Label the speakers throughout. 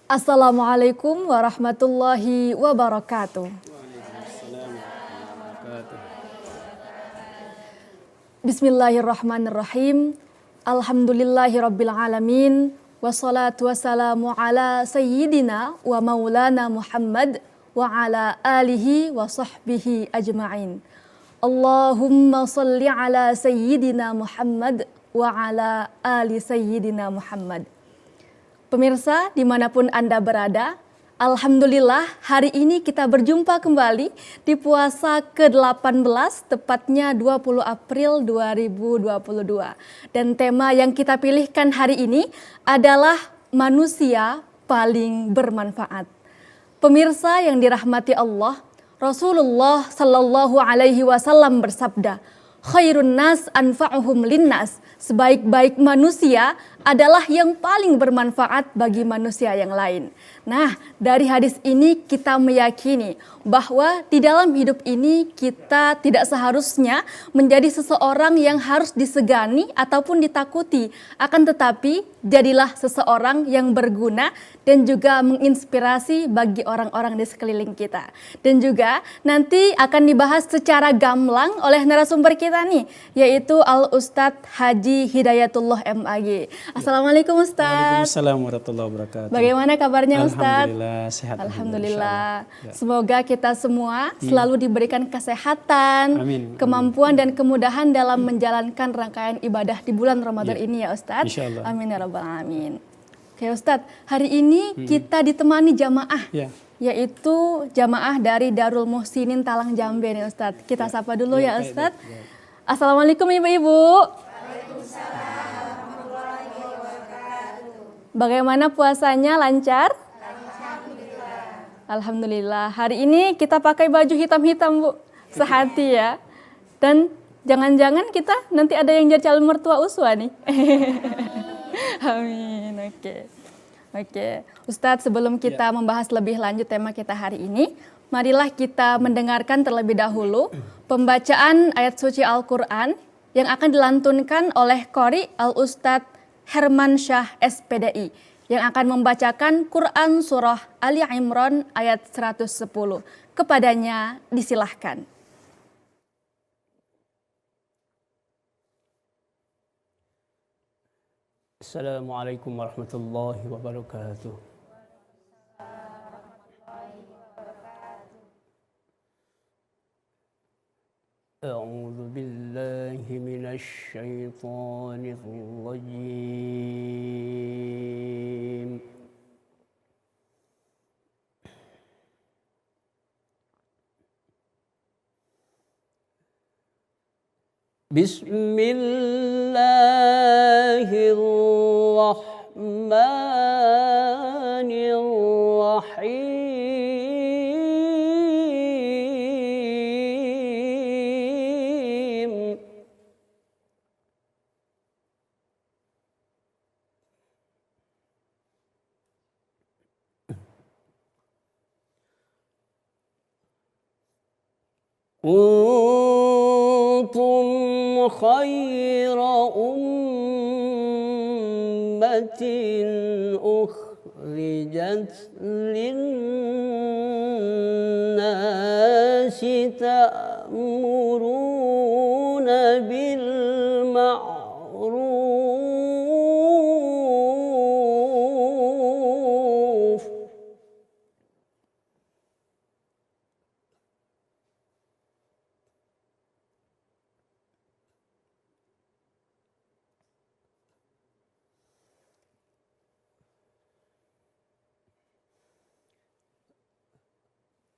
Speaker 1: Assalamualaikum warahmatullahi wabarakatuh. Bismillahirrahmanirrahim. Alhamdulillahirabbil alamin. Wassalatu wassalamu ala sayyidina wa maulana Muhammad wa ala alihi wa sahbihi ajma'in. Allahumma salli ala sayyidina Muhammad wa ala ali sayyidina Muhammad. Pemirsa dimanapun Anda berada, alhamdulillah hari ini kita berjumpa kembali di puasa ke-18, tepatnya 20 April 2022. Dan tema yang kita pilihkan hari ini adalah manusia paling bermanfaat. Pemirsa yang dirahmati Allah, Rasulullah Shallallahu Alaihi Wasallam bersabda, khairun nas anfa'uhum linnas. Sebaik-baik manusia adalah yang paling bermanfaat bagi manusia yang lain. Nah, dari hadis ini kita meyakini bahwa di dalam hidup ini kita tidak seharusnya menjadi seseorang yang harus disegani ataupun ditakuti. Akan tetapi, jadilah seseorang yang berguna dan juga menginspirasi bagi orang-orang di sekeliling kita. Dan juga nanti akan dibahas secara gamblang oleh narasumber kita nih, yaitu Al-Ustadz Haji Hidayatullah MAG. Assalamualaikum Ustadz.
Speaker 2: Waalaikumsalam warahmatullahi wabarakatuh.
Speaker 1: Bagaimana kabarnya Ustadz?
Speaker 2: Alhamdulillah sehat.
Speaker 1: Alhamdulillah.
Speaker 2: Ya.
Speaker 1: Semoga kita semua selalu diberikan kesehatan,
Speaker 2: Amin.
Speaker 1: kemampuan dan kemudahan dalam menjalankan rangkaian ibadah di bulan Ramadan ini ya Ustadz.
Speaker 2: Insyaallah.
Speaker 1: Amin ya rabbal alamin. Oke Ustadz, hari ini kita ditemani jamaah.
Speaker 2: Ya.
Speaker 1: Yaitu jamaah dari Darul Muhsinin Talang Jambe nih Ustadz. Kita sapa dulu ya Ustadz. Assalamualaikum Ibu-ibu. Bagaimana puasanya, lancar? Alhamdulillah. Hari ini kita pakai baju hitam-hitam Bu, sehati ya. Dan jangan-jangan kita nanti ada yang jadi calon mertua Uswa nih. Amin. Oke. Ustadz, sebelum kita membahas lebih lanjut tema kita hari ini, marilah kita mendengarkan terlebih dahulu pembacaan ayat suci Al-Quran yang akan dilantunkan oleh Qori Al-Ustadz Herman Syah SPDI yang akan membacakan Quran Surah Ali Imran ayat 110. Kepadanya disilahkan.
Speaker 2: Assalamualaikum warahmatullahi wabarakatuh. أعوذ بالله من الشيطان الرجيم بسم الله الرحمن الرحيم كنتم خير أمة أخرجت للناس تأمرون بالمعروف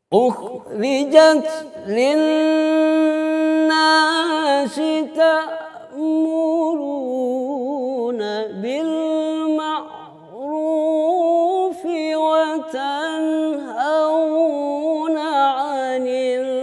Speaker 2: أخرجت للناس تأمرون بالمعروف وتنهون عن المنكر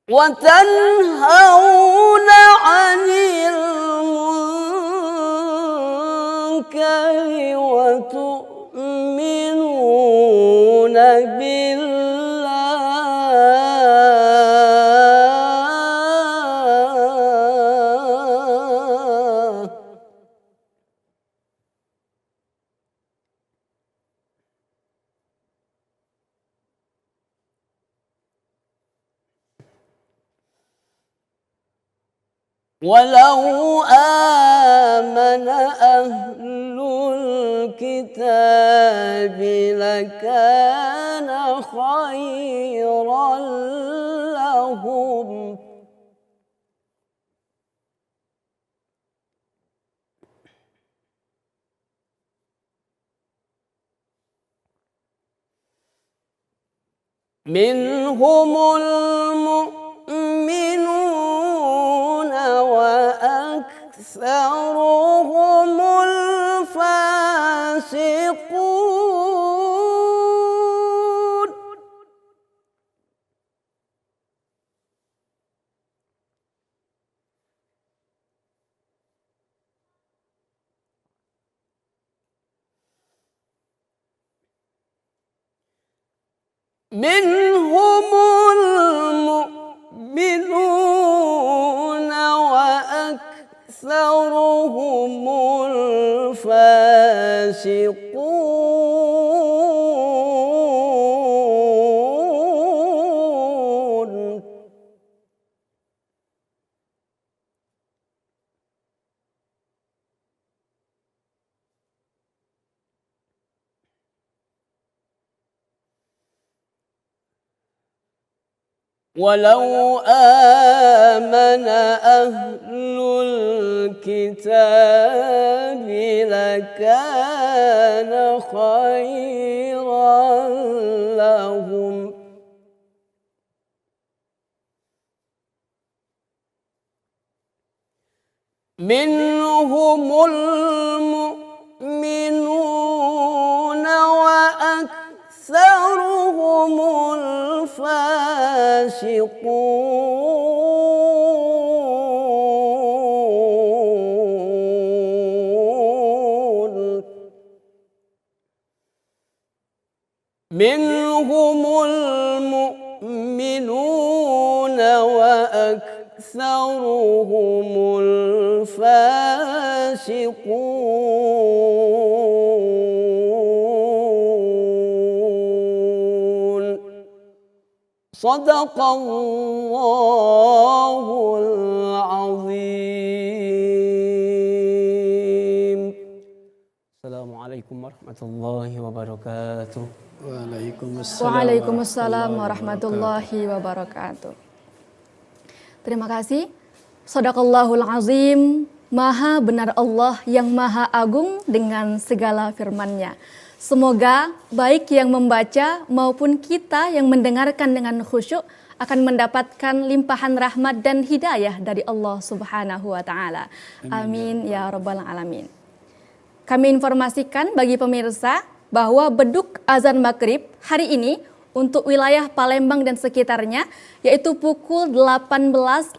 Speaker 2: وتنهون عن بالله ولو آمن أهل الكتاب لكان خيرا لهم منهم المؤمنون وأكثرهم الفاسقون منهم المؤمنون وأكثرهم الفاسقون ولو آمن أهل الكتاب لكان خيرا لهم منهم المؤمنون وأكثرهم الفاسقون منهم المؤمنون وأكثرهم الفاسقون صدق الله العظيم السلام عليكم ورحمة الله وبركاته
Speaker 1: Waalaikumsalam warahmatullahi wabarakatuh. Terima kasih. Shadaqallahul azim. Maha benar Allah yang maha agung dengan segala firman-Nya. Semoga baik yang membaca maupun kita yang mendengarkan dengan khusyuk akan mendapatkan limpahan rahmat dan hidayah dari Allah Subhanahu wa taala. Amin ya rabbal alamin. Kami informasikan bagi pemirsa bahwa beduk azan maghrib hari ini untuk wilayah Palembang dan sekitarnya yaitu pukul 18:04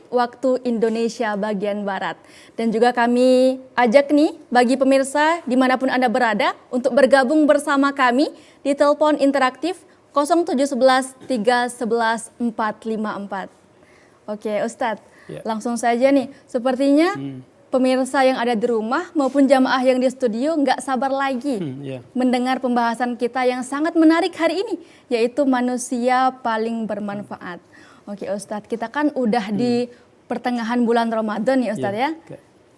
Speaker 1: waktu Indonesia bagian Barat. Dan juga kami ajak nih bagi pemirsa dimanapun Anda berada untuk bergabung bersama kami di telepon interaktif 0711 311 454. Oke Ustadz, langsung saja nih sepertinya pemirsa yang ada di rumah maupun jamaah yang di studio nggak sabar lagi mendengar pembahasan kita yang sangat menarik hari ini, yaitu manusia paling bermanfaat. Oke Ustadz, kita kan udah di pertengahan bulan Ramadan ya Ustadz ya.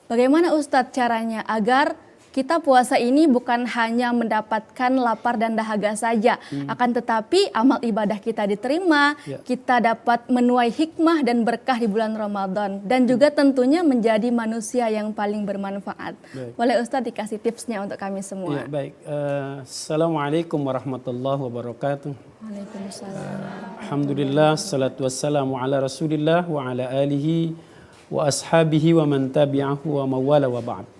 Speaker 1: Bagaimana Ustadz caranya agar kita puasa ini bukan hanya mendapatkan lapar dan dahaga saja, akan tetapi amal ibadah kita diterima, kita dapat menuai hikmah dan berkah di bulan Ramadan, dan juga tentunya menjadi manusia yang paling bermanfaat. Boleh Ustadz dikasih tipsnya untuk kami semua?
Speaker 3: Ya, baik. Assalamualaikum warahmatullahi wabarakatuh.
Speaker 1: Waalaikumsalam.
Speaker 3: Alhamdulillah, salatu wassalamu ala rasulillah wa ala alihi wa ashabihi wa man tabi'ahu wa mawala wa ba'd.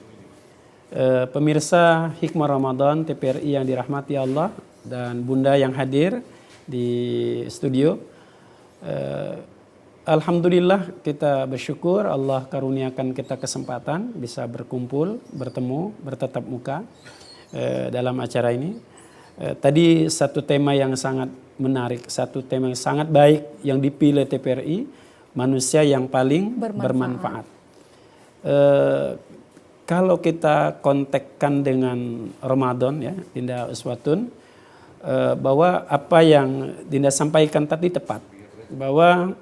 Speaker 3: Pemirsa Hikmah Ramadan TPRI yang dirahmati Allah dan Bunda yang hadir di studio, alhamdulillah kita bersyukur Allah karuniakan kita kesempatan bisa berkumpul, bertemu, bertatap muka dalam acara ini. Tadi satu tema yang sangat menarik, satu tema yang sangat baik yang dipilih TPRI, manusia yang paling bermanfaat. Kalau kita kontekkan dengan Ramadan ya, Dinda Uswatun, bahwa apa yang Dinda sampaikan tadi tepat, bahwa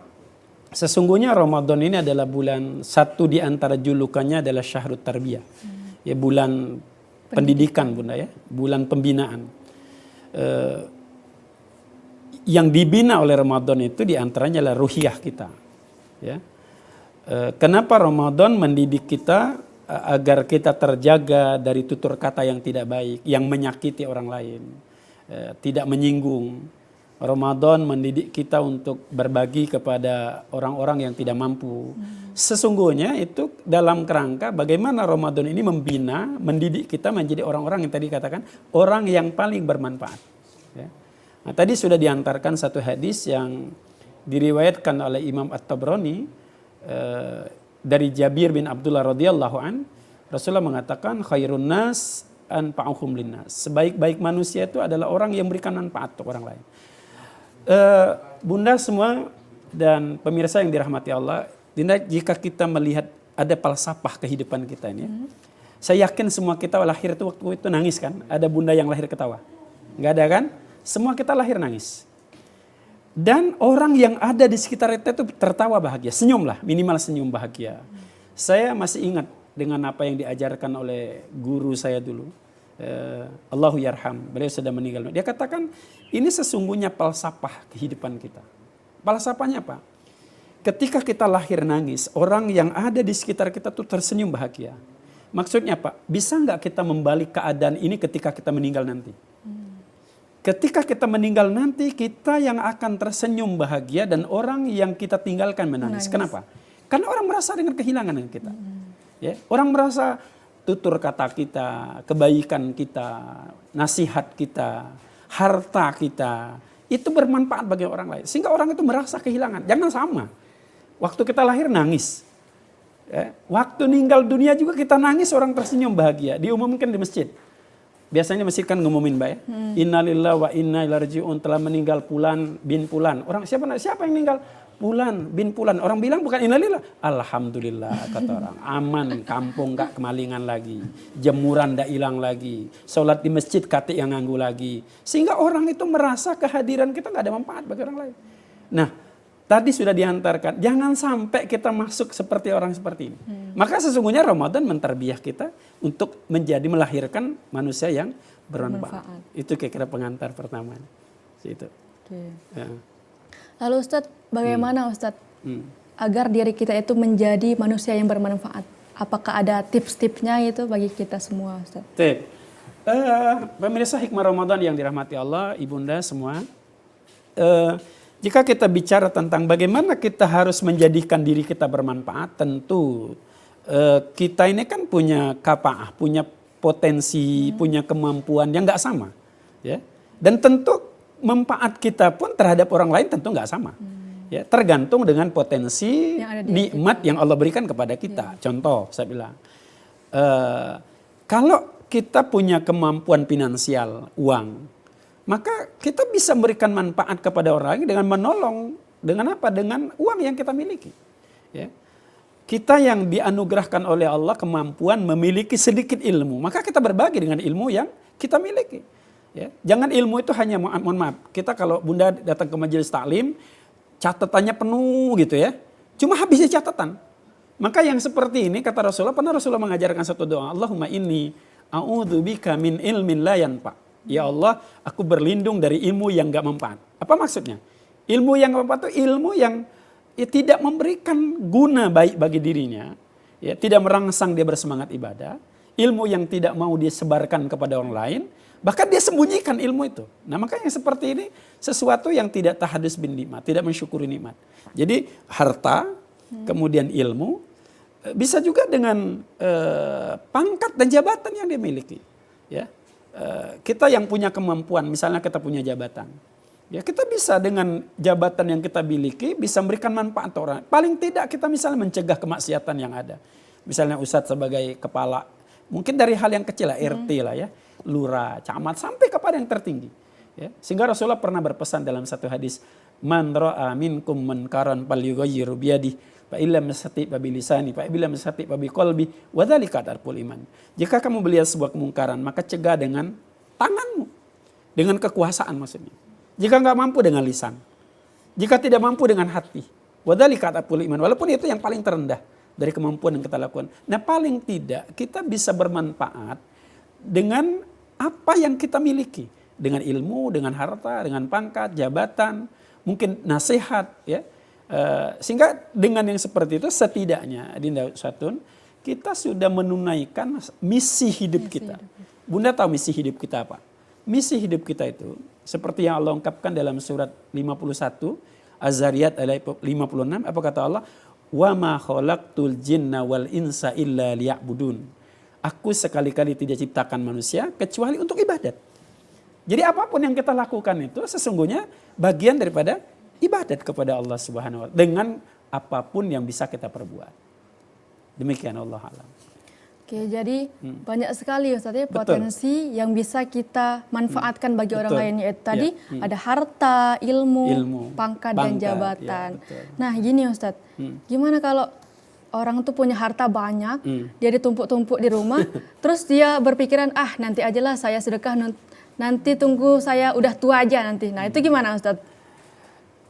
Speaker 3: sesungguhnya Ramadan ini adalah bulan, satu di antara julukannya adalah Syahrut Tarbiyah, ya bulan pendidikan Bunda ya, bulan pembinaan. Yang dibina oleh Ramadan itu di antaranya adalah ruhiyah kita, ya. Kenapa Ramadan mendidik kita agar kita terjaga dari tutur kata yang tidak baik, yang menyakiti orang lain, tidak menyinggung. Ramadan mendidik kita untuk berbagi kepada orang-orang yang tidak mampu. Sesungguhnya itu dalam kerangka bagaimana Ramadan ini membina, mendidik kita menjadi orang-orang yang tadi katakan orang yang paling bermanfaat. Ya. Nah, tadi sudah diantarkan satu hadis yang diriwayatkan oleh Imam At-Tabrani dari Jabir bin Abdullah radhiyallahu an, Rasulullah mengatakan khairun nas anfa'uhum linnas. Sebaik-baik manusia itu adalah orang yang memberikan manfaat untuk orang lain. Bunda semua dan pemirsa yang dirahmati Allah, Dinda, jika kita melihat ada falsafah kehidupan kita ini, saya yakin semua kita lahir itu waktu itu nangis kan? Ada bunda yang lahir ketawa? Enggak ada kan? Semua kita lahir nangis. Dan orang yang ada di sekitar kita itu tertawa bahagia, senyum lah, minimal senyum bahagia. Saya masih ingat dengan apa yang diajarkan oleh guru saya dulu, Allahu yarham, beliau sudah meninggal. Dia katakan ini sesungguhnya falsafah kehidupan kita. Falsafahnya apa? Ketika kita lahir nangis, orang yang ada di sekitar kita tuh tersenyum bahagia. Maksudnya apa? Bisa nggak kita membalik keadaan ini ketika kita meninggal nanti? Ketika kita meninggal nanti, kita yang akan tersenyum bahagia dan orang yang kita tinggalkan menangis. Kenapa? Karena orang merasa dengan kehilangan dengan kita. Ya, orang merasa tutur kata kita, kebaikan kita, nasihat kita, harta kita, itu bermanfaat bagi orang lain. Sehingga orang itu merasa kehilangan. Jangan sama. Waktu kita lahir nangis. Ya, waktu meninggal dunia juga kita nangis, orang tersenyum bahagia. Diumumkan di masjid. Biasanya masjid kan ngumumin Mbak ya. Innalillahi wa inna ilaihi raji'un, telah meninggal Fulan bin Fulan. Orang siapa yang meninggal? Fulan bin Fulan. Orang bilang bukan innalillahi. Alhamdulillah kata orang. Aman, kampung gak kemalingan lagi. Jemuran gak hilang lagi. Sholat di masjid kate yang nganggu lagi. Sehingga orang itu merasa kehadiran kita gak ada manfaat bagi orang lain. Nah, tadi sudah diantarkan, jangan sampai kita masuk seperti orang seperti ini. Maka sesungguhnya Ramadan menterbiah kita untuk menjadi melahirkan manusia yang bermanfaat. Itu kira-kira pengantar pertama. Itu.
Speaker 1: Okay.
Speaker 3: Ya.
Speaker 1: Lalu Ustadz, bagaimana Ustadz agar diri kita itu menjadi manusia yang bermanfaat? Apakah ada tips-tipsnya itu bagi kita semua Ustadz?
Speaker 3: Pemirsa Hikmah Ramadan yang dirahmati Allah, ibunda semua. Jika kita bicara tentang bagaimana kita harus menjadikan diri kita bermanfaat, tentu kita ini kan punya kapaah, punya potensi, punya kemampuan yang nggak sama, ya. Dan tentu manfaat kita pun terhadap orang lain tentu nggak sama, ya. Tergantung dengan potensi nikmat yang Allah berikan kepada kita. Contoh, saya bilang, kalau kita punya kemampuan finansial, uang, maka kita bisa memberikan manfaat kepada orang lain dengan menolong. Dengan apa? Dengan uang yang kita miliki. Ya. Kita yang dianugerahkan oleh Allah kemampuan memiliki sedikit ilmu, maka kita berbagi dengan ilmu yang kita miliki. Ya. Jangan ilmu itu hanya, mohon maaf, kita kalau bunda datang ke majelis taklim, catatannya penuh gitu ya. Cuma habisnya catatan. Maka yang seperti ini kata Rasulullah, pernah Rasulullah mengajarkan satu doa, Allahumma inni a'udzubika min ilmin la yanfa'. Ya Allah, aku berlindung dari ilmu yang gak manfaat. Apa maksudnya? Ilmu yang manfaat itu ilmu yang tidak memberikan guna baik bagi dirinya, ya, tidak merangsang dia bersemangat ibadah, ilmu yang tidak mau disebarkan kepada orang lain, bahkan dia sembunyikan ilmu itu. Nah, makanya seperti ini sesuatu yang tidak tahadus bin nikmat, tidak mensyukuri nikmat. Jadi harta, kemudian ilmu, bisa juga dengan pangkat dan jabatan yang dia miliki, ya. Kita yang punya kemampuan, misalnya kita punya jabatan, ya kita bisa dengan jabatan yang kita miliki bisa memberikan manfaat orang. Paling tidak kita misalnya mencegah kemaksiatan yang ada. Misalnya Ustadz sebagai kepala, mungkin dari hal yang kecil lah, RT lah ya. lurah, camat, sampai kepada yang tertinggi. Ya. Sehingga Rasulullah pernah berpesan dalam satu hadis, man ra'a minkum munkaran falyughayyir biyadihi fa illam yastati' fa bilisani fa illam yastati' fa biqalbi wa dzalika darpul iman. Jika kamu melihat sebuah kemungkaran, maka cegah dengan tanganmu, dengan kekuasaan maksudnya. Jika enggak mampu dengan lisan, jika tidak mampu dengan hati, wa dzalika darpul iman. Walaupun itu yang paling terendah dari kemampuan yang kita lakukan. Nah, paling tidak kita bisa bermanfaat dengan apa yang kita miliki, dengan ilmu, dengan harta, dengan pangkat, jabatan, mungkin nasihat, ya. Sehingga dengan yang seperti itu setidaknya Dinda Satun kita sudah menunaikan misi hidup kita. Bunda tahu misi hidup kita apa? Misi hidup kita itu seperti yang Allah ungkapkan dalam surat 51 Az-Zariyat ayat 56, apa kata Allah? Wa ma khalaqtul jinna wal insa illa liya'budun. Aku sekali-kali tidak ciptakan manusia kecuali untuk ibadat. Jadi apapun yang kita lakukan itu sesungguhnya bagian daripada ibadat kepada Allah Subhanahu wa taala dengan apapun yang bisa kita perbuat. Demikian Allah alam.
Speaker 1: Oke, jadi banyak sekali Ustaz ya potensi yang bisa kita manfaatkan bagi orang lain, yaitu tadi ada harta, ilmu, pangkat dan jabatan.
Speaker 3: Ya,
Speaker 1: nah, gini Ustaz, gimana kalau orang tuh punya harta banyak, dia ditumpuk-tumpuk di rumah, terus dia berpikiran, nanti ajalah saya sedekah, nanti tunggu saya udah tua aja nanti. Nah, itu gimana Ustaz?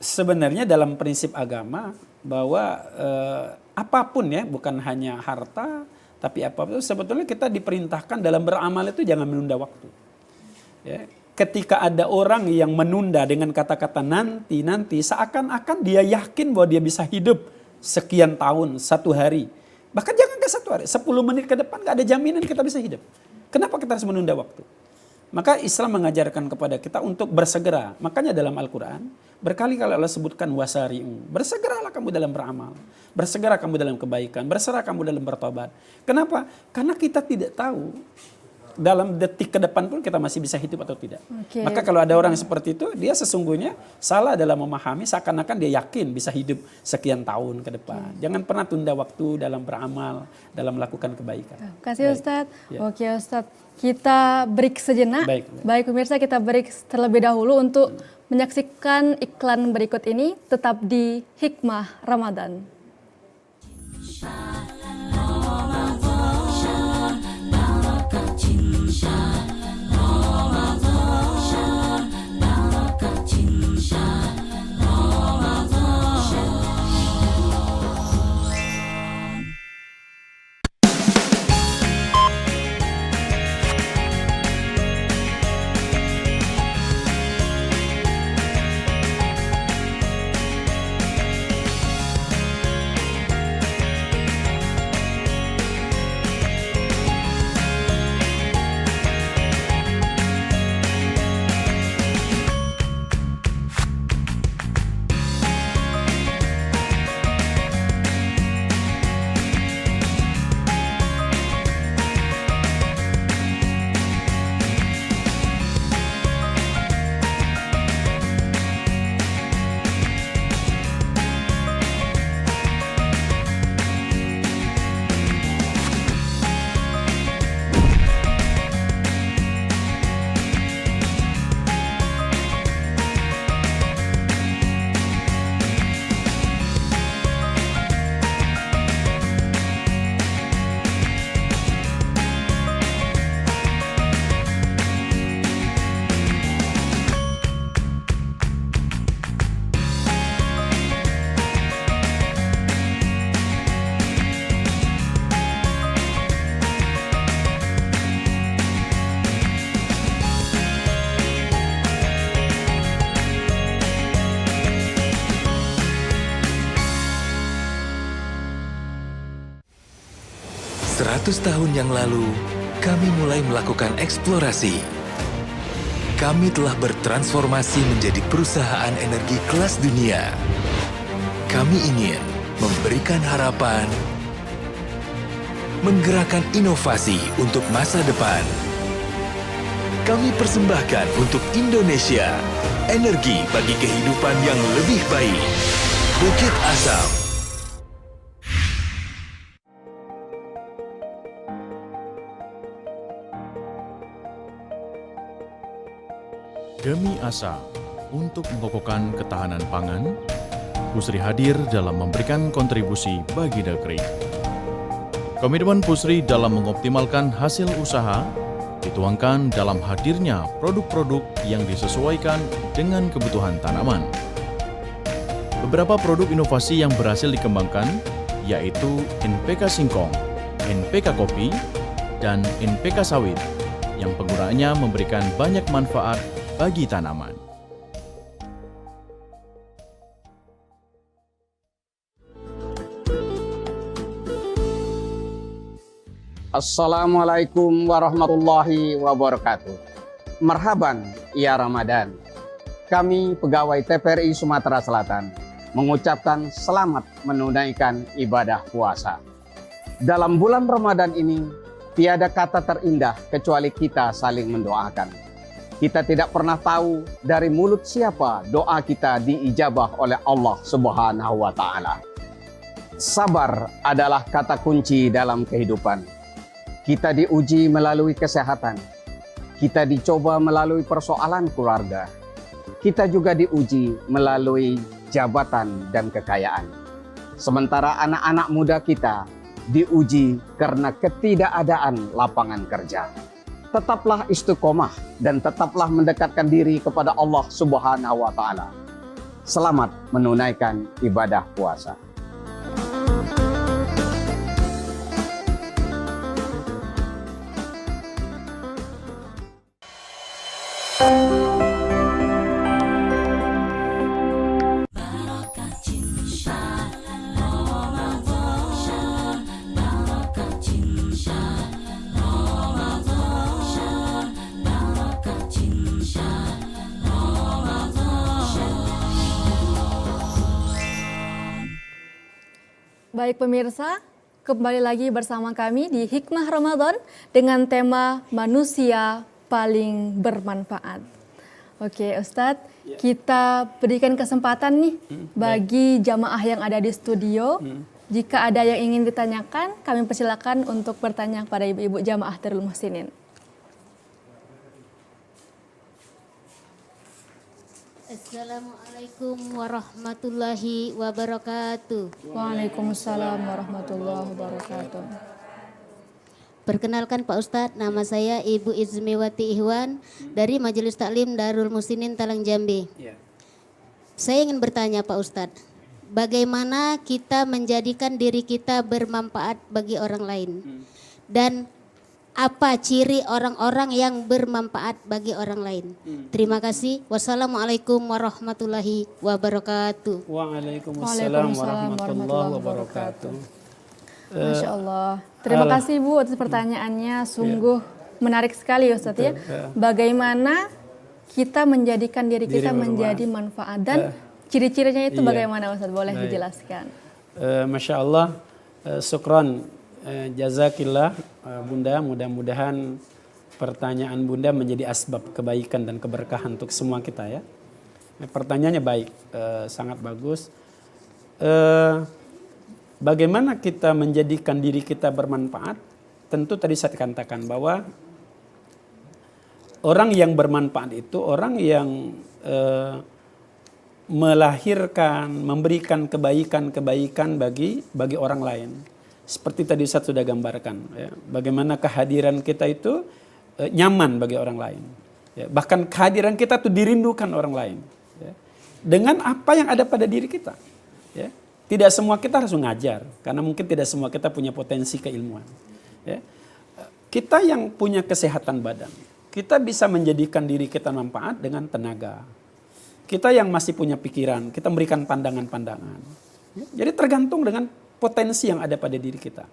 Speaker 3: Sebenarnya dalam prinsip agama bahwa apapun ya, bukan hanya harta, tapi apapun sebetulnya kita diperintahkan dalam beramal itu jangan menunda waktu. Ya. Ketika ada orang yang menunda dengan kata-kata nanti, seakan-akan dia yakin bahwa dia bisa hidup sekian tahun, 1 hari. Bahkan jangan ke 1 hari, 10 menit ke depan gak ada jaminan kita bisa hidup. Kenapa kita harus menunda waktu? Maka Islam mengajarkan kepada kita untuk bersegera. Makanya dalam Al-Quran berkali-kali Allah sebutkan wasari'u. Bersegeralah kamu dalam beramal. Bersegera kamu dalam kebaikan. Bersegera kamu dalam bertobat. Kenapa? Karena kita tidak tahu dalam detik ke depan pun kita masih bisa hidup atau tidak. Maka kalau ada orang seperti itu, dia sesungguhnya salah dalam memahami seakan-akan dia yakin bisa hidup sekian tahun ke depan. Jangan pernah tunda waktu dalam beramal, dalam melakukan kebaikan.
Speaker 1: Terima kasih Ustadz. Oke Ustadz, kita break sejenak. Baik pemirsa, kita break terlebih dahulu untuk menyaksikan iklan berikut ini. Tetap di Hikmah Ramadan.
Speaker 4: Tahun yang lalu, kami mulai melakukan eksplorasi. Kami telah bertransformasi menjadi perusahaan energi kelas dunia. Kami ingin memberikan harapan, menggerakkan inovasi untuk masa depan. Kami persembahkan untuk Indonesia, energi bagi kehidupan yang lebih baik. Bukit Asam.
Speaker 5: Demi asa untuk mengokohkan ketahanan pangan, Pusri hadir dalam memberikan kontribusi bagi negeri. Komitmen Pusri dalam mengoptimalkan hasil usaha dituangkan dalam hadirnya produk-produk yang disesuaikan dengan kebutuhan tanaman. Beberapa produk inovasi yang berhasil dikembangkan yaitu NPK singkong, NPK kopi, dan NPK sawit yang penggunaannya memberikan banyak manfaat bagi tanaman.
Speaker 6: Assalamualaikum warahmatullahi wabarakatuh. Marhaban ya Ramadan. Kami pegawai TPRI Sumatera Selatan mengucapkan selamat menunaikan ibadah puasa. Dalam bulan Ramadan ini, tiada kata terindah kecuali kita saling mendoakan. Kita tidak pernah tahu dari mulut siapa doa kita diijabah oleh Allah Subhanahu wa Ta'ala. Sabar adalah kata kunci dalam kehidupan. Kita diuji melalui kesehatan, kita dicoba melalui persoalan keluarga, kita juga diuji melalui jabatan dan kekayaan. Sementara anak-anak muda kita diuji karena ketidakadaan lapangan kerja. Tetaplah istiqomah dan tetaplah mendekatkan diri kepada Allah Subhanahu wa Ta'ala. Selamat menunaikan ibadah puasa.
Speaker 1: Baik pemirsa, kembali lagi bersama kami di Hikmah Ramadan dengan tema manusia paling bermanfaat. Oke Ustadz, kita berikan kesempatan nih bagi jamaah yang ada di studio. Jika ada yang ingin ditanyakan, kami persilakan untuk bertanya kepada ibu-ibu jamaah Darul Muhsinin.
Speaker 7: Assalamualaikum warahmatullahi wabarakatuh.
Speaker 1: Waalaikumsalam warahmatullahi wabarakatuh.
Speaker 7: Perkenalkan Pak Ustadz, nama saya Ibu Izmiwati Ihwan dari Majelis Taklim Darul Muhsinin Talang Jambi. Saya ingin bertanya Pak Ustadz, bagaimana kita menjadikan diri kita bermanfaat bagi orang lain? Dan apa ciri orang-orang yang bermanfaat bagi orang lain? Terima kasih. Wassalamualaikum warahmatullahi wabarakatuh.
Speaker 3: Waalaikumsalam warahmatullahi wabarakatuh.
Speaker 1: Masya Allah. Terima kasih Bu atas pertanyaannya. Sungguh menarik sekali Ustadz ya. Bagaimana kita menjadikan diri kita menjadi manfaat dan ciri-cirinya itu bagaimana Ustadz? Boleh dijelaskan?
Speaker 3: Masya Allah. Syukran. Jazakillah Bunda, mudah-mudahan pertanyaan Bunda menjadi asbab kebaikan dan keberkahan untuk semua kita ya. Pertanyaannya baik, sangat bagus. Bagaimana kita menjadikan diri kita bermanfaat? Tentu tadi saya katakan bahwa orang yang bermanfaat itu orang yang melahirkan, memberikan kebaikan-kebaikan bagi orang lain. Seperti tadi Ustaz sudah gambarkan, ya, bagaimana kehadiran kita itu nyaman bagi orang lain. Ya, bahkan kehadiran kita itu dirindukan orang lain. Ya, dengan apa yang ada pada diri kita. Ya, tidak semua kita harus mengajar, karena mungkin tidak semua kita punya potensi keilmuan. Ya, kita yang punya kesehatan badan, kita bisa menjadikan diri kita manfaat dengan tenaga. Kita yang masih punya pikiran, kita memberikan pandangan-pandangan. Ya, jadi tergantung dengan potensi yang ada pada diri kita.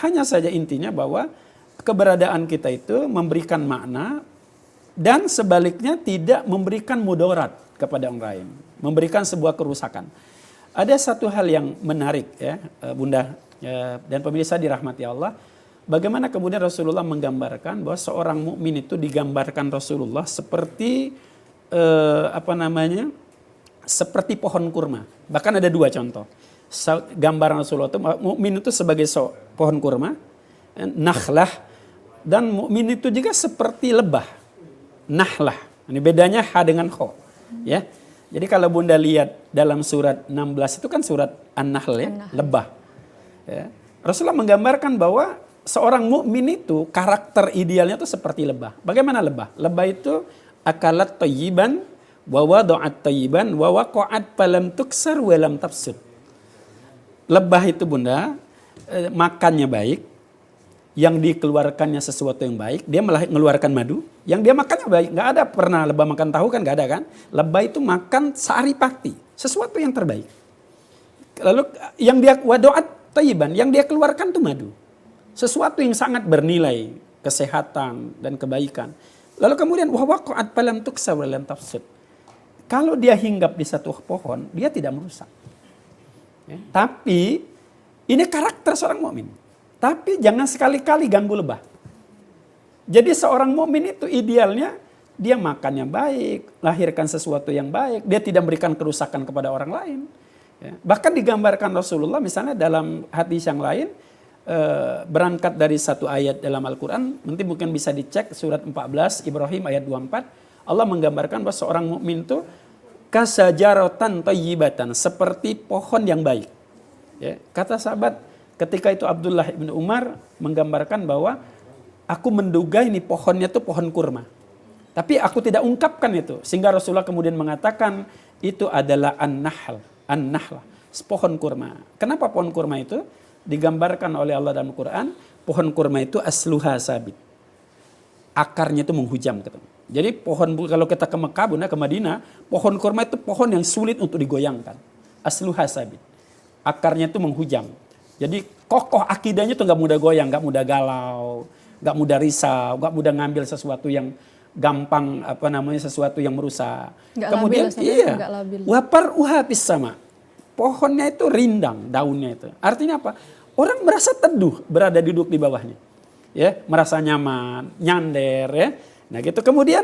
Speaker 3: Hanya saja intinya bahwa keberadaan kita itu memberikan makna dan sebaliknya tidak memberikan mudarat kepada orang lain, memberikan sebuah kerusakan. Ada satu hal yang menarik ya Bunda dan pemirsa dirahmati Allah, bagaimana kemudian Rasulullah menggambarkan bahwa seorang mukmin itu digambarkan Rasulullah seperti seperti pohon kurma. Bahkan ada dua contoh. Gambaran Rasulullah itu mukmin itu sebagai pohon kurma, nakhlah, dan mukmin itu juga seperti lebah, nahlah. Ini bedanya ha dengan kho. Ya. Jadi kalau Bunda lihat dalam surat 16 itu kan surat An-Nahl ya, lebah. Ya. Rasulullah menggambarkan bahwa seorang mukmin itu karakter idealnya itu seperti lebah. Bagaimana lebah? Lebah itu akalat thayyiban wa wada'at thayyiban wa waqa'at falam tuksar wa lam tafsud. Lebah itu Bunda makannya baik, yang dikeluarkannya sesuatu yang baik, dia malah mengeluarkan madu, yang dia makannya baik. Nggak ada pernah lebah makan tahu kan, nggak ada kan. Lebah itu makan saripati, sesuatu yang terbaik. Lalu yang dia wadoat thayyiban, yang dia keluarkan itu madu. Sesuatu yang sangat bernilai, kesehatan dan kebaikan. Lalu kemudian waqa'at falam tuksa wa lam tafsud. Kalau dia hinggap di satu pohon, dia tidak merusak. Ya, tapi ini karakter seorang mukmin. Tapi jangan sekali-kali ganggu lebah. Jadi seorang mukmin itu idealnya dia makannya baik, lahirkan sesuatu yang baik, dia tidak memberikan kerusakan kepada orang lain. Ya. Bahkan digambarkan Rasulullah misalnya dalam hadis yang lain, berangkat dari satu ayat dalam Al-Quran, nanti mungkin bisa dicek surat 14 Ibrahim ayat 24, Allah menggambarkan bahwa seorang mukmin itu kasajaratan thayyibatan, seperti pohon yang baik. Ya. Kata sahabat ketika itu Abdullah bin Umar menggambarkan bahwa aku menduga ini pohonnya itu pohon kurma. Tapi aku tidak ungkapkan itu. Sehingga Rasulullah kemudian mengatakan itu adalah an-nahlah, pohon kurma. Kenapa pohon kurma itu? Digambarkan oleh Allah dalam Al-Quran, pohon kurma itu asluha sabit. Akarnya itu menghujam. Jadi pohon, kalau kita ke Mekah, Bunda, ke Madinah, pohon kurma itu pohon yang sulit untuk digoyangkan. Asluha sabit. Akarnya itu menghujam. Jadi kokoh akidahnya tuh nggak mudah goyang, nggak mudah galau, nggak mudah risau, nggak mudah ngambil sesuatu yang gampang, sesuatu yang merusak.
Speaker 1: Gak
Speaker 3: Kemudian
Speaker 1: labil,
Speaker 3: wapar uhapis sama, pohonnya itu rindang daunnya itu. Artinya apa? Orang merasa teduh berada duduk di bawahnya, ya, merasa nyaman, nyander, ya. Nah gitu. Kemudian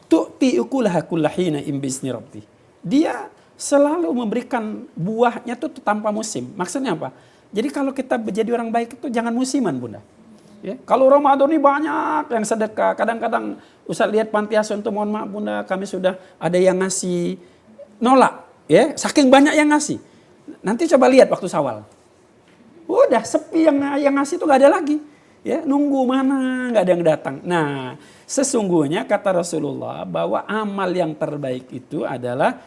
Speaker 3: tu'ti ukulaha kullahina imbisni rabbi. Dia selalu memberikan buahnya tuh tanpa musim. Maksudnya apa? Jadi kalau kita menjadi orang baik itu jangan musiman, Bunda. Ya, kalau Ramadan ini banyak yang sedekah. Kadang-kadang Ustaz lihat panti asuhan itu, mohon maaf Bunda, kami sudah ada yang ngasih nolak. Ya, saking banyak yang ngasih. Nanti coba lihat waktu Syawal. Udah sepi yang ngasih itu gak ada lagi. Ya, nunggu mana gak ada yang datang. Nah, sesungguhnya kata Rasulullah bahwa amal yang terbaik itu adalah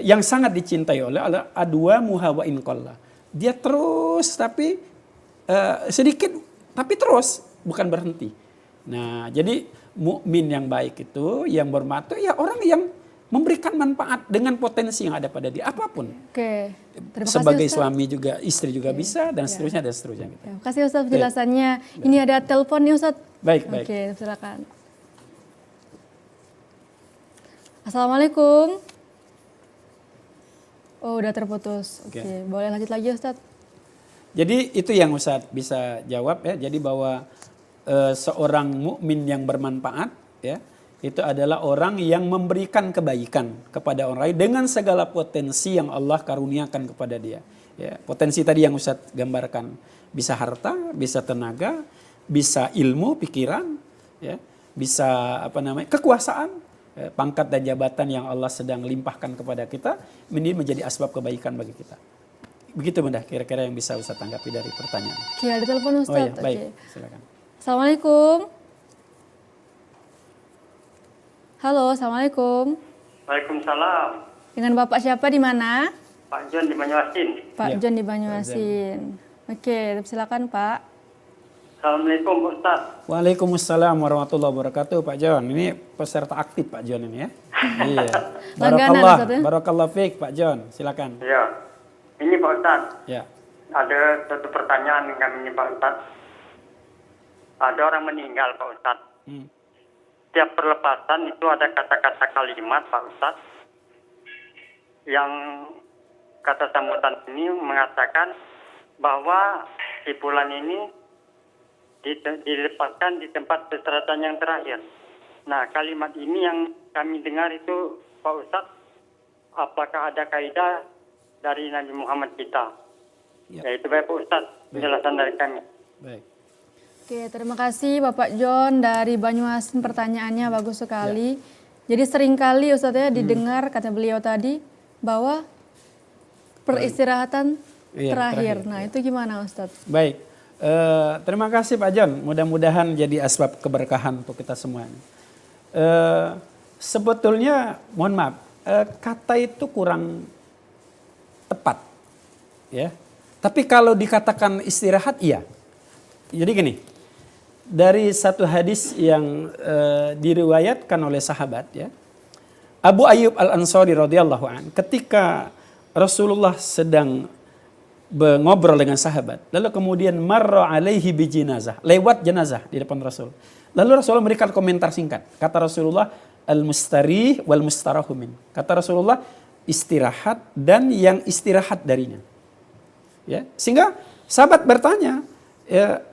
Speaker 3: yang sangat dicintai oleh Allah, adwa muhawa inqallah. Dia terus tapi sedikit tapi terus, bukan berhenti. Nah, jadi mukmin yang baik itu, yang bermanfaat, ya orang yang memberikan manfaat dengan potensi yang ada pada dia, apapun.
Speaker 1: Oke, terima kasih
Speaker 3: sebagai
Speaker 1: Ustaz.
Speaker 3: suami juga, istri juga bisa, dan seterusnya dan seterusnya. Gitu.
Speaker 1: Terima kasih Ustaz penjelasannya. Ini ada telepon nih Ustaz.
Speaker 3: Baik.
Speaker 1: Oke, silakan. Assalamualaikum. Oh, udah terputus. Oke, boleh lanjut lagi Ustaz.
Speaker 3: Jadi itu yang Ustaz bisa jawab ya. Jadi bahwa seorang mukmin yang bermanfaat ya, itu adalah orang yang memberikan kebaikan kepada orang lain dengan segala potensi yang Allah karuniakan kepada dia. Ya, potensi tadi yang Ustaz gambarkan, bisa harta, bisa tenaga, bisa ilmu, pikiran, ya, bisa kekuasaan, pangkat dan jabatan yang Allah sedang limpahkan kepada kita, ini menjadi asbab kebaikan bagi kita. Begitu Bunda, kira-kira yang bisa Ustaz tanggapi dari pertanyaan.
Speaker 1: Oke, ada telepon Ustaz.
Speaker 3: Oh iya, baik, silakan.
Speaker 1: Assalamualaikum. Halo, assalamualaikum.
Speaker 8: Waalaikumsalam.
Speaker 1: Dengan Bapak siapa di mana?
Speaker 8: Pak John di Banyuasin.
Speaker 1: Pak
Speaker 3: Ya,
Speaker 1: John di Banyuasin. Oke, silakan Pak.
Speaker 8: Assalamualaikum Ustaz.
Speaker 3: Waalaikumsalam warahmatullahi wabarakatuh Pak John. Ini peserta aktif Pak John ini ya. Iya.
Speaker 1: Langganan, Ustaz, ya?
Speaker 3: Barakallah fiik Pak John. Silakan.
Speaker 8: Ya. Ini Pak Ustaz.
Speaker 3: Ya.
Speaker 8: Ada satu pertanyaan yang kami Pak Ustaz. Ada orang meninggal Pak Ustaz. Tiap perlepasan itu ada kata-kata kalimat Pak Ustaz. Yang kata sambutan ini mengatakan bahwa si fulan ini dilepaskan di tempat peristirahatan yang terakhir. Nah, kalimat ini yang kami dengar itu Pak Ustaz, apakah ada kaidah dari Nabi Muhammad kita? Ya, itu baik Pak Ustaz, penjelasan dari kami.
Speaker 3: Baik.
Speaker 1: Oke, terima kasih Bapak John dari Banyuasin, pertanyaannya bagus sekali. Jadi seringkali Ustadz ya didengar kata beliau tadi bahwa peristirahatan
Speaker 3: Iya,
Speaker 1: terakhir.
Speaker 3: terakhir.
Speaker 1: Nah itu gimana Ustadz?
Speaker 3: Baik, terima kasih Pak John. Mudah-mudahan jadi asbab keberkahan untuk kita semuanya. Sebetulnya, mohon maaf, kata itu kurang tepat, ya. Tapi kalau dikatakan istirahat, iya. Jadi gini, dari satu hadis yang diriwayatkan oleh sahabat, ya, Abu Ayyub Al-Ansari radhiyallahu an, ketika Rasulullah sedang ngobrol dengan sahabat, lalu kemudian marra alaihi bi jenazah, lewat jenazah di depan Rasul. Lalu Rasulullah memberikan komentar singkat. Kata Rasulullah, al-mustarih wal mustarahu min. Kata Rasulullah, istirahat dan yang istirahat darinya. Ya, sehingga sahabat bertanya, ya,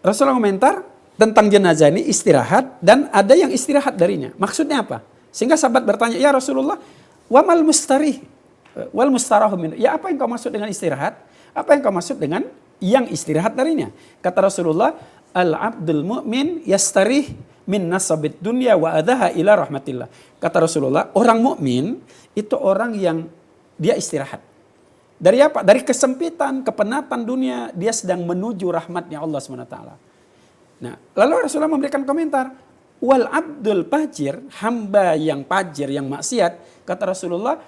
Speaker 3: Rasulullah komentar tentang jenazah ini istirahat dan ada yang istirahat darinya. Maksudnya apa? Sehingga sahabat bertanya, ya Rasulullah, wamal mustarih wal mustarahu min. Ya, apa yang kau maksud dengan istirahat? Apa yang kau maksud dengan yang istirahat darinya? Kata Rasulullah, al-abdul mu'min yastarih min nasabid dunya wa adaha ila rahmatillah. Kata Rasulullah, orang mukmin itu orang yang dia istirahat. Dari apa? Dari kesempitan, kepenatan dunia, dia sedang menuju rahmatnya Allah SWT. Nah, lalu Rasulullah memberikan komentar, wal abdul fajir, hamba yang fajir, yang maksiat, kata Rasulullah,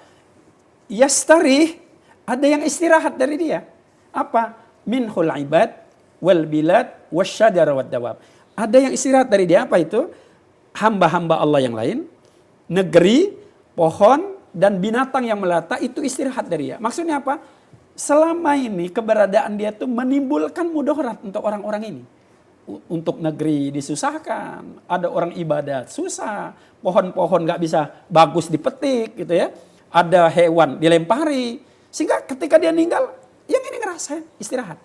Speaker 3: yastarih, ada yang istirahat dari dia. Apa? Minhul ibad wal bilad wasyadar wad dawab. Ada yang istirahat dari dia, apa itu? Hamba-hamba Allah yang lain, negeri, pohon, dan binatang yang melata itu istirahat dari dia. Maksudnya apa? Selama ini keberadaan dia itu menimbulkan mudarat untuk orang-orang ini. Untuk negeri disusahkan, ada orang ibadat susah, pohon-pohon gak bisa bagus dipetik gitu ya. Ada hewan dilempari, sehingga ketika dia meninggal, yang ini ngerasa istirahat.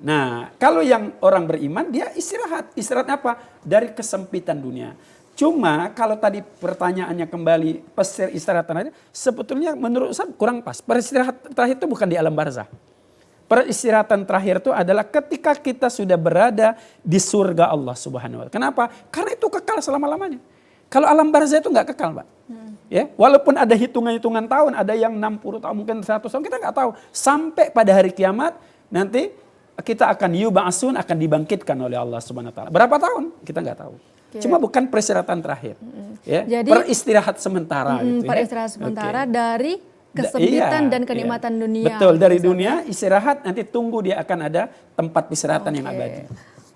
Speaker 3: Nah, kalau yang orang beriman dia istirahat. Istirahat apa? Dari kesempitan dunia. Cuma kalau tadi pertanyaannya kembali peristirahatan, sebetulnya menurut saya kurang pas. Peristirahatan terakhir itu bukan di alam barzah. Peristirahatan terakhir itu adalah ketika kita sudah berada di surga Allah Subhanahu wa Ta'ala. Kenapa? Karena itu kekal selama-lamanya. Kalau alam barzah itu nggak kekal, Pak. Ya, walaupun ada hitungan-hitungan tahun, ada yang 60 tahun, mungkin 100 tahun, kita nggak tahu. Sampai pada hari kiamat nanti kita akan yub'atsun, akan dibangkitkan oleh Allah Subhanahu wa Ta'ala. Berapa tahun? Kita nggak tahu. Okay. Cuma bukan peristirahatan terakhir. Ya, jadi peristirahat sementara gitu ya.
Speaker 1: Peristirahat sementara dari kesempitan dan kenikmatan dunia.
Speaker 3: Betul, dari dunia istirahat, nanti tunggu dia akan ada tempat peristirahatan yang abadi.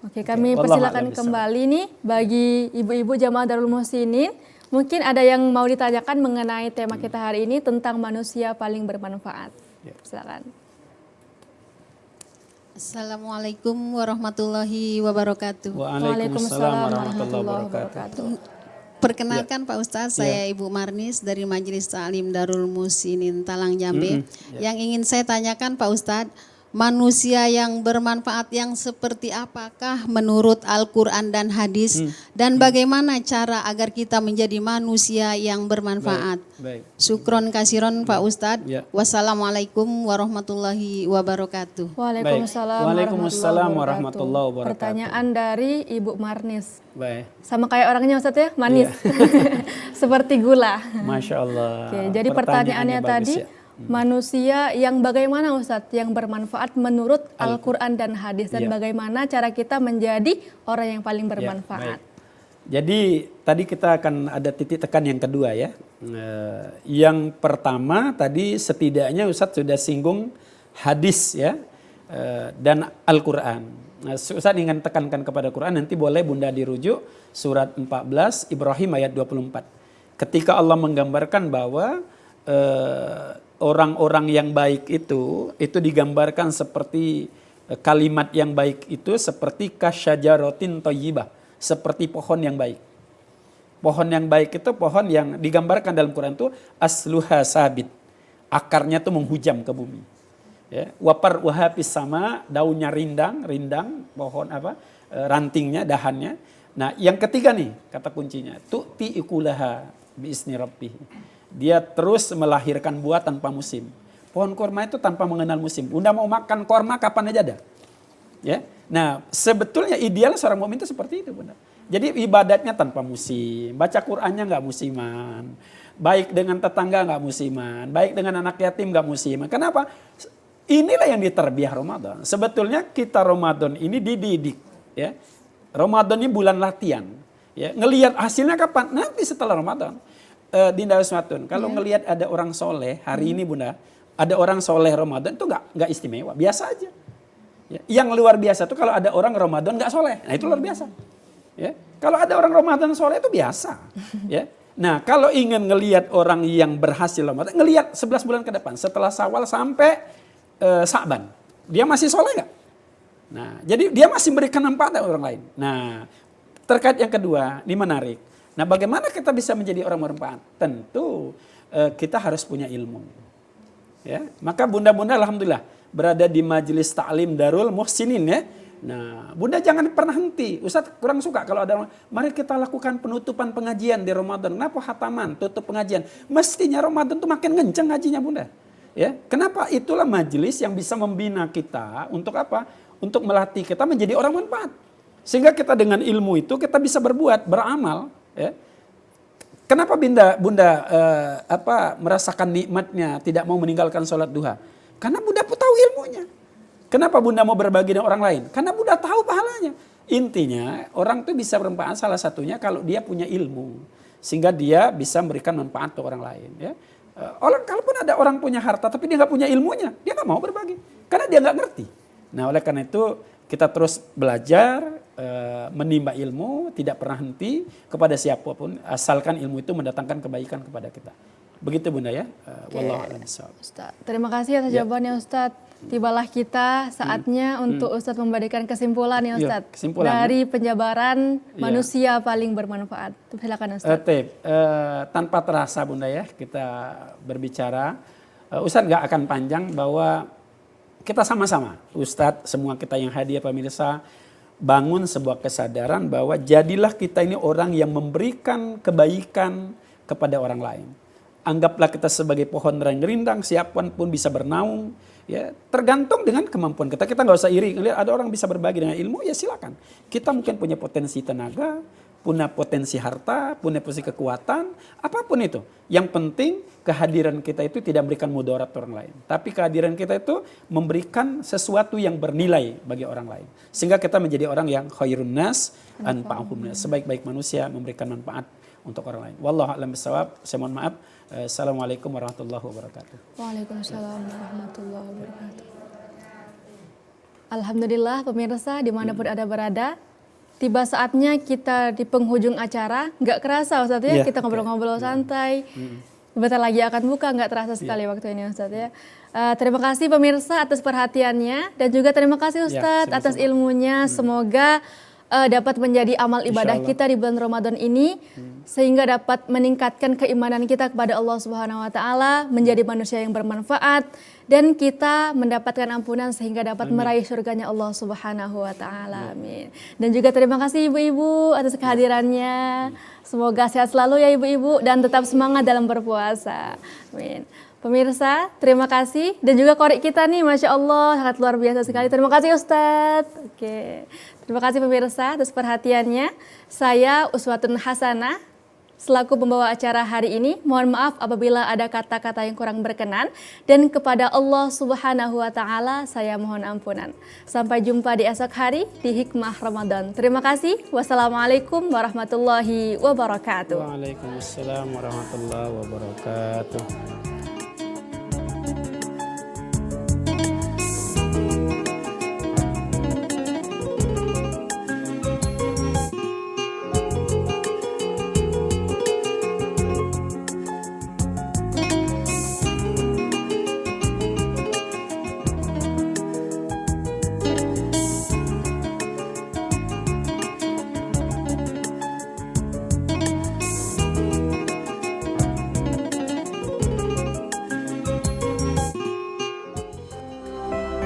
Speaker 1: Oke, kami persilakan kembali nih bagi ibu-ibu jamaah Darul Muhsinin. Mungkin ada yang mau ditanyakan mengenai tema kita hari ini tentang manusia paling bermanfaat. Silakan.
Speaker 9: Assalamualaikum warahmatullahi wabarakatuh.
Speaker 3: Waalaikumsalam warahmatullahi wabarakatuh.
Speaker 9: Perkenalkan Pak Ustadz, saya Ibu Marnis dari Majelis Ta'lim Darul Muhsinin Talang Jambe. Yang ingin saya tanyakan Pak Ustadz, manusia yang bermanfaat yang seperti apakah menurut Al-Quran dan hadis? Dan bagaimana cara agar kita menjadi manusia yang bermanfaat?
Speaker 3: Baik.
Speaker 9: Syukron kasiron Pak Ustadz. Wassalamualaikum warahmatullahi wabarakatuh.
Speaker 1: Waalaikumsalam warahmatullahi wabarakatuh. Pertanyaan dari Ibu Marnis.
Speaker 3: Baik.
Speaker 1: Sama kayak orangnya Ustadz ya, manis. Seperti gula.
Speaker 3: Masya Allah.
Speaker 1: Oke, jadi pertanyaannya tadi, manusia yang bagaimana Ustadz yang bermanfaat menurut Al-Quran dan hadis, dan bagaimana cara kita menjadi orang yang paling bermanfaat.
Speaker 3: Jadi tadi kita akan ada titik tekan yang kedua ya. Yang pertama tadi setidaknya Ustadz sudah singgung hadis ya, dan Al-Quran. Ustadz ingin tekankan kepada Quran, nanti boleh Bunda dirujuk surat 14 Ibrahim ayat 24. Ketika Allah menggambarkan bahwa orang-orang yang baik itu digambarkan seperti kalimat yang baik itu seperti kasyajaratin thayyibah, seperti pohon yang baik. Pohon yang baik itu pohon yang digambarkan dalam Quran itu asluha sabit, akarnya itu menghujam ke bumi. Ya, wapar wahapis sama, daunnya rindang pohon rantingnya, dahannya. Nah, yang ketiga nih kata kuncinya, tu'ti ikulaha biizni rabbih. Dia terus melahirkan buah tanpa musim. Pohon korma itu tanpa mengenal musim. Bunda mau makan korma kapan aja ada. Ya. Nah, sebetulnya ideal seorang mukmin itu seperti itu, Bunda. Jadi ibadatnya tanpa musim, baca Qur'annya nggak musiman, baik dengan tetangga nggak musiman, baik dengan anak yatim nggak musiman. Kenapa? Inilah yang diterbiah Ramadan. Sebetulnya kita Ramadan ini dididik, ya. Ramadan ini bulan latihan, ya. Ngelihat hasilnya kapan? Nanti setelah Ramadan. Dinda Usmatun, kalau ngelihat ada orang soleh hari ini Bunda, ada orang soleh Ramadan itu nggak istimewa, biasa aja. Ya. Yang luar biasa tuh kalau ada orang Ramadan nggak soleh, nah itu luar biasa. Ya. Kalau ada orang Ramadan soleh itu biasa. Ya. Nah kalau ingin ngelihat orang yang berhasil Ramadan, ngelihat 11 bulan ke depan, setelah Syawal sampai Sa'ban, dia masih soleh nggak? Nah jadi dia masih memberikan manfaat orang lain. Nah terkait yang kedua, ini menarik. Nah bagaimana kita bisa menjadi orang bermanfaat? Tentu kita harus punya ilmu. Ya, maka bunda-bunda alhamdulillah berada di majelis taklim Darul Muhsinin ya. Nah, Bunda jangan pernah henti. Ustaz kurang suka kalau ada mari kita lakukan penutupan pengajian di Ramadan. Kenapa khataman, tutup pengajian? Mestinya Ramadan tuh makin ngenceng ngajinya Bunda. Ya, kenapa? Itulah majelis yang bisa membina kita untuk apa? Untuk melatih kita menjadi orang manfaat. Sehingga kita dengan ilmu itu kita bisa berbuat, beramal, ya. Kenapa Bunda merasakan nikmatnya tidak mau meninggalkan sholat duha? Karena Bunda pun tahu ilmunya. Kenapa Bunda mau berbagi dengan orang lain? Karena Bunda tahu pahalanya. Intinya orang tuh bisa bermanfaat salah satunya kalau dia punya ilmu. Sehingga dia bisa memberikan manfaat ke orang lain. Ya. Kalaupun ada orang punya harta tapi dia nggak punya ilmunya, dia nggak mau berbagi. Karena dia nggak ngerti. Nah oleh karena itu kita terus belajar, menimba ilmu, tidak pernah henti kepada siapapun, asalkan ilmu itu mendatangkan kebaikan kepada kita. Begitu Bunda ya. Wallahu a'lam bishawab.
Speaker 1: Ustaz, terima kasih atas jawabannya Ustaz. Tibalah kita saatnya untuk Ustaz memberikan kesimpulan ya Ustaz. Dari penjabaran manusia paling bermanfaat. Silakan Ustaz.
Speaker 3: Tanpa terasa Bunda ya kita berbicara. Ustaz nggak akan panjang bahwa kita sama-sama, Ustadz, semua kita yang hadir pemirsa, bangun sebuah kesadaran bahwa jadilah kita ini orang yang memberikan kebaikan kepada orang lain. Anggaplah kita sebagai pohon rindang, siapapun bisa bernaung. Ya, tergantung dengan kemampuan kita. Kita nggak usah iri. Lihat ada orang bisa berbagi dengan ilmu, ya silakan. Kita mungkin punya potensi tenaga, punya potensi harta, punya potensi kekuatan, apapun itu. Yang penting kehadiran kita itu tidak memberikan mudarat orang lain. Tapi kehadiran kita itu memberikan sesuatu yang bernilai bagi orang lain. Sehingga kita menjadi orang yang khairun nas anfa'uhum nas. Sebaik-baik manusia memberikan manfaat untuk orang lain. Wallahu a'lam bishawab. Saya mohon maaf. Assalamualaikum warahmatullahi wabarakatuh.
Speaker 1: Waalaikumsalam warahmatullahi wabarakatuh. Alhamdulillah pemirsa dimanapun ada berada. Tiba saatnya kita di penghujung acara, nggak kerasa Ustaz ya, kita ngobrol-ngobrol santai. Bentar lagi akan buka, nggak terasa sekali waktu ini Ustaz ya. Terima kasih pemirsa atas perhatiannya dan juga terima kasih Ustaz atas ilmunya. Semoga dapat menjadi amal ibadah kita di bulan Ramadan ini sehingga dapat meningkatkan keimanan kita kepada Allah Subhanahu wa taala, menjadi manusia yang bermanfaat dan kita mendapatkan ampunan sehingga dapat meraih surganya Allah Subhanahu wa taala. Amin. Dan juga terima kasih ibu-ibu atas kehadirannya. Semoga sehat selalu ya ibu-ibu dan tetap semangat dalam berpuasa. Amin. Pemirsa, terima kasih dan juga korek kita nih, Masya Allah, sangat luar biasa sekali. Terima kasih Ustadz. Oke. Terima kasih pemirsa atas perhatiannya. Saya Uswatun Hasanah selaku pembawa acara hari ini. Mohon maaf apabila ada kata-kata yang kurang berkenan dan kepada Allah Subhanahu wa taala saya mohon ampunan. Sampai jumpa di esok hari di Hikmah Ramadan. Terima kasih. Wassalamualaikum warahmatullahi wabarakatuh.
Speaker 3: Waalaikumsalam warahmatullahi wabarakatuh.